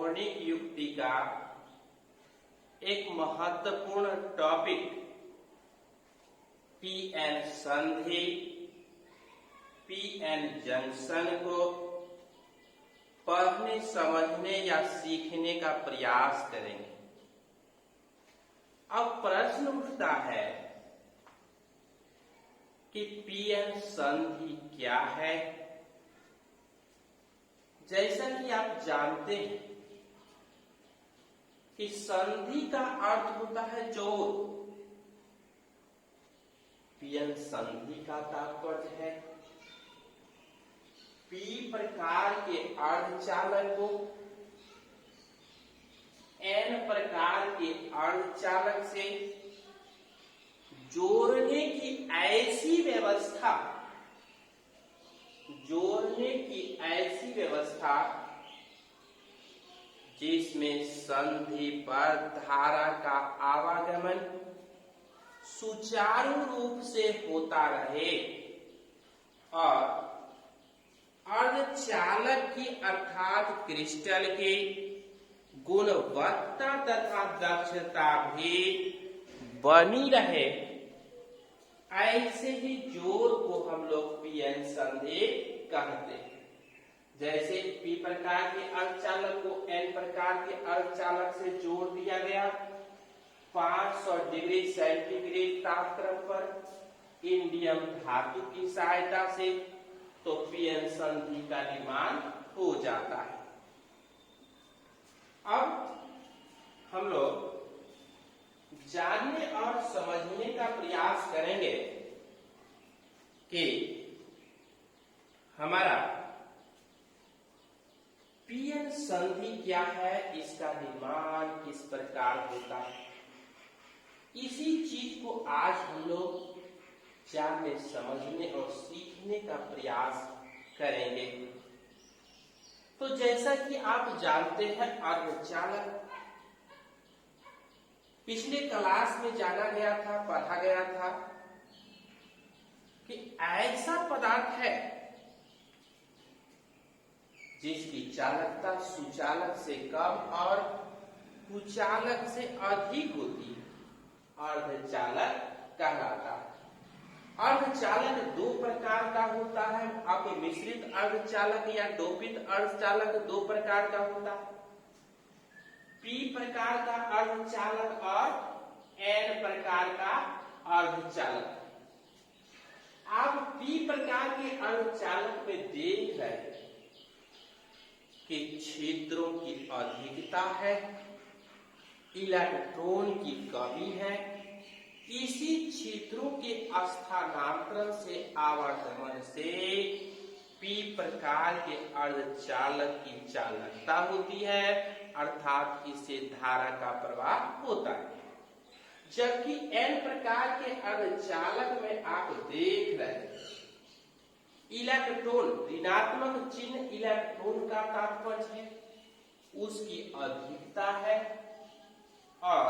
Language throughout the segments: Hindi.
आवर्णिक युक्ति का एक महत्वपूर्ण टॉपिक पीएन संधि, पीएन जंक्शन को पढ़ने, समझने या सीखने का प्रयास करेंगे। अब प्रश्न उठता है कि पीएन संधि क्या है। जैसा कि आप जानते हैं कि संधि का अर्थ होता है जोड़। पीएन संधि का तात्पर्य है पी प्रकार के अर्धचालक को एन प्रकार के अर्धचालक से जोड़ने की ऐसी व्यवस्था, जिसमें संधि पर धारा का आवागमन सुचारू रूप से होता रहे और अर्धचालक की अर्थात क्रिस्टल की गुणवत्ता तथा दक्षता भी बनी रहे, ऐसे ही जोड़ को हम लोग पीएन संधि कहते हैं। जैसे पी प्रकार के अर्धचालक को एन प्रकार के अर्धचालक से जोड़ दिया गया 500 डिग्री सेंटीग्रेड तापक्रम पर इंडियम धातु की सहायता से, तो पीएन संधि का निर्माण हो जाता है। अब हम लोग जानने और समझने का प्रयास करेंगे कि हमारा पीएन संधि क्या है, इसका निर्माण किस प्रकार होता है। इसी चीज को आज हम लोग जानने, समझने और सीखने का प्रयास करेंगे। तो जैसा कि आप जानते हैं, अर्धचालक पिछले क्लास में जाना गया था, पढ़ा गया था कि ऐसा पदार्थ है जिसकी चालकता सुचालक से कम और कुचालक से अधिक होती है, अर्धचालक कहलाता है। अर्धचालक दो प्रकार का होता है। अब मिश्रित अर्धचालक या डोपित अर्धचालक दो प्रकार का होता है, पी प्रकार का अर्धचालक और एन प्रकार का अर्धचालक। आप पी प्रकार के अर्धचालक में देख रहे हैं कि छिद्रों की अधिकता है, इलेक्ट्रॉन की कमी है। इसी छिद्रों के स्थानांतरण से, आवर्तन से पी प्रकार के अर्धचालक की चालकता होती है, अर्थात इससे धारा का प्रवाह होता है। जबकि एन प्रकार के अर्धचालक में आप देख रहे हैं इलेक्ट्रॉन, ऋणात्मक चिन्ह इलेक्ट्रॉन का तात्पर्य है, उसकी अधिकता है और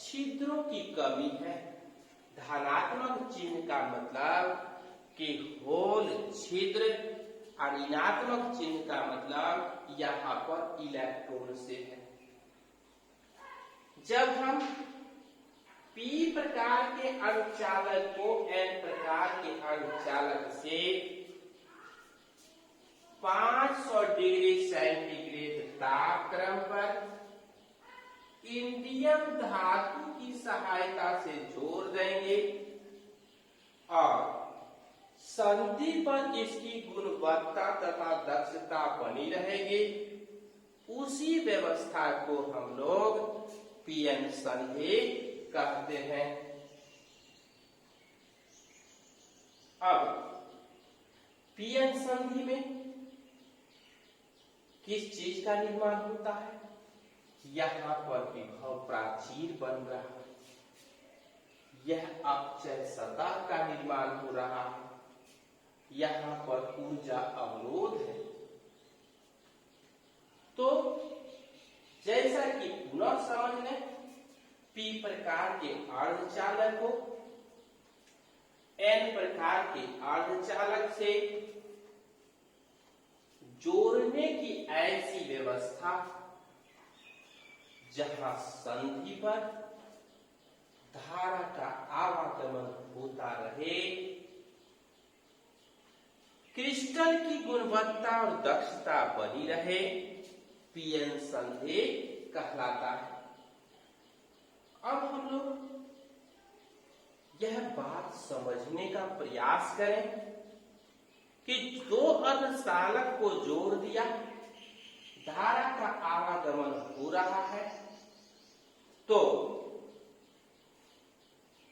छिद्रों की कमी है। धनात्मक चिन्ह का मतलब कि होल छिद्र और ऋणात्मक चिन्ह का मतलब यहाँ पर इलेक्ट्रॉन से है। जब हम पी प्रकार के अर्धचालक को एन प्रकार के अर्धचालक से 500 डिग्री सेंटीग्रेड तापक्रम पर इंडियम धातु की सहायता से जोड़ देंगे और संधि पर इसकी गुणवत्ता तथा दक्षता बनी रहेगी, उसी व्यवस्था को हम लोग पीएन संधि कहते हैं। अब पीएन संधि में किस चीज का निर्माण होता है? यहाँ पर विभव प्राचीर बन रहा है, यह अपचय सतह का निर्माण हो रहा है, यहाँ पर ऊर्जा अवरोध है। तो जैसा कि पुनः समझ लें, पी प्रकार के अर्धचालक को एन प्रकार के अर्धचालक से जोड़ने की ऐसी व्यवस्था जहां संधि पर धारा का आवागमन होता रहे, क्रिस्टल की गुणवत्ता और दक्षता बनी रहे, पीएन संधि कहलाता है। अब हम लोग यह बात समझने का प्रयास करें कि दो अर्धचालक को जोड़ दिया, धारा का आवागमन हो रहा है, तो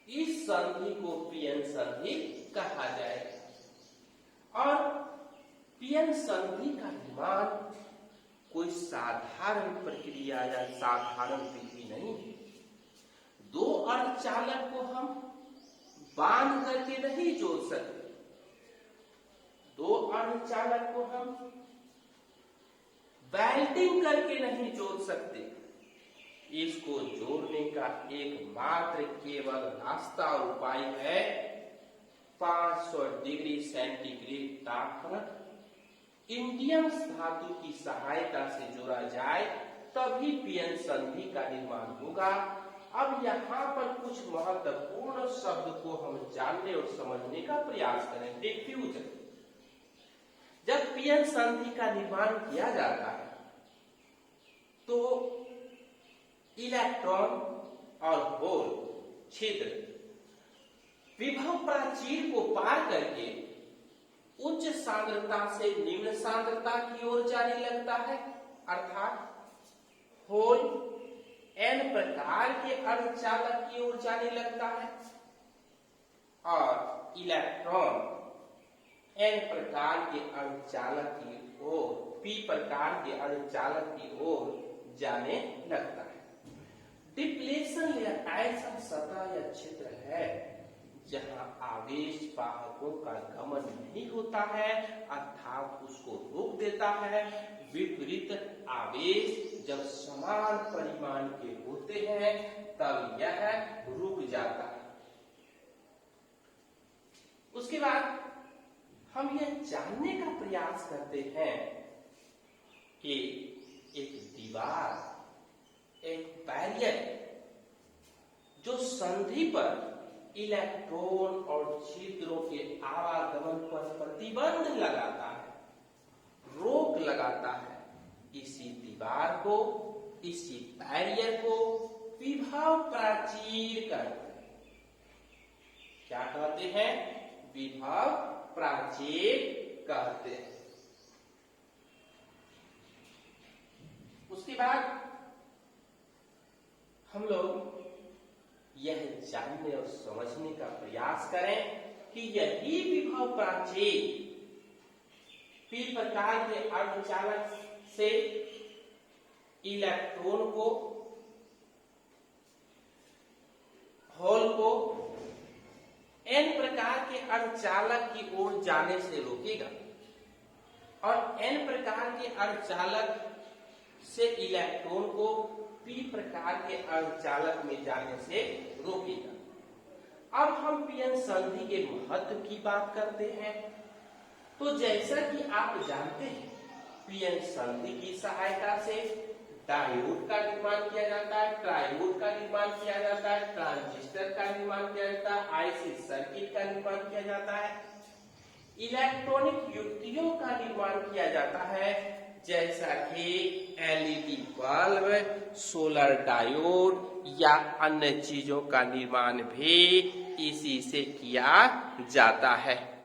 इस संधि को पीएन संधि कहा जाएगा। और पीएन संधि का निर्माण कोई साधारण प्रक्रिया या साधारण विधि नहीं है। दो अर्धचालक को हम बांध करके नहीं जोड़ सकते, दो अर्धचालक को हम वेल्डिंग करके नहीं जोड़ सकते। इसको जोड़ने का एकमात्र केवल रास्ता और उपाय है 500 डिग्री सेंटीग्रेड तापमान इंडियम धातु की सहायता से जोड़ा जाए, तभी पीएन संधि का निर्माण होगा। अब यहाँ पर कुछ महत्वपूर्ण शब्द को हम जानने और समझने का प्रयास करें। डिफ्यूजन, जब पीएन संधि का निर्माण किया जाता है तो इलेक्ट्रॉन और होल छिद्र विभव प्राचीर को पार करके उच्च सांद्रता से निम्न सांद्रता की ओर जाने लगता है, अर्थात होल एन प्रकार के अर्धचालक की ओर जाने लगता है और इलेक्ट्रॉन एन प्रकार के अर्धचालक की ओर, पी प्रकार के अर्धचालक की ओर जाने लगता है। डिप्लेशन या ऐसा सतह या क्षेत्र है जहां आवेश वाहकों का गमन नहीं होता है, अर्थात उसको रोक देता है। विपरीत आवेश जब समान परिमाण के होते हैं तब यह रुक जाता है। उसके बाद हम यह जानने का प्रयास करते हैं कि एक दीवार, एक बैरियर जो संधि पर इलेक्ट्रॉन और छिद्रों के आवागमन पर प्रतिबंध लगाता है, रोक लगाता है, इसी दीवार को, इसी बैरियर को विभव प्राचीर कहते हैं। क्या कहते हैं? विभव प्राचीर कहते हैं। उसके बाद हम लोग यह जानने और समझने का प्रयास करें कि यही विभव प्राचीर पी प्रकार के अर्धचालक से इलेक्ट्रॉन को, होल को एन प्रकार के अर्धचालक की ओर जाने से रोकेगा और एन प्रकार के अर्धचालक से इलेक्ट्रॉन को पी प्रकार के अर्धचालक में जाने से रोकेगा। अब हम पीएन संधि के महत्व की बात करते हैं। तो जैसा कि आप जानते हैं, पीएन संधि की सहायता से डायोड का निर्माण किया जाता है, ट्रायोड का निर्माण किया जाता है, ट्रांजिस्टर का निर्माण किया जाता है, आईसी सर्किट का निर्माण किया जाता है, इलेक्ट्रॉनिक युक्तियों का निर्माण किया जाता है, जैसा कि एलईडी बल्ब, सोलर डायोड या अन्य चीजों का निर्माण भी इसी से किया जाता है।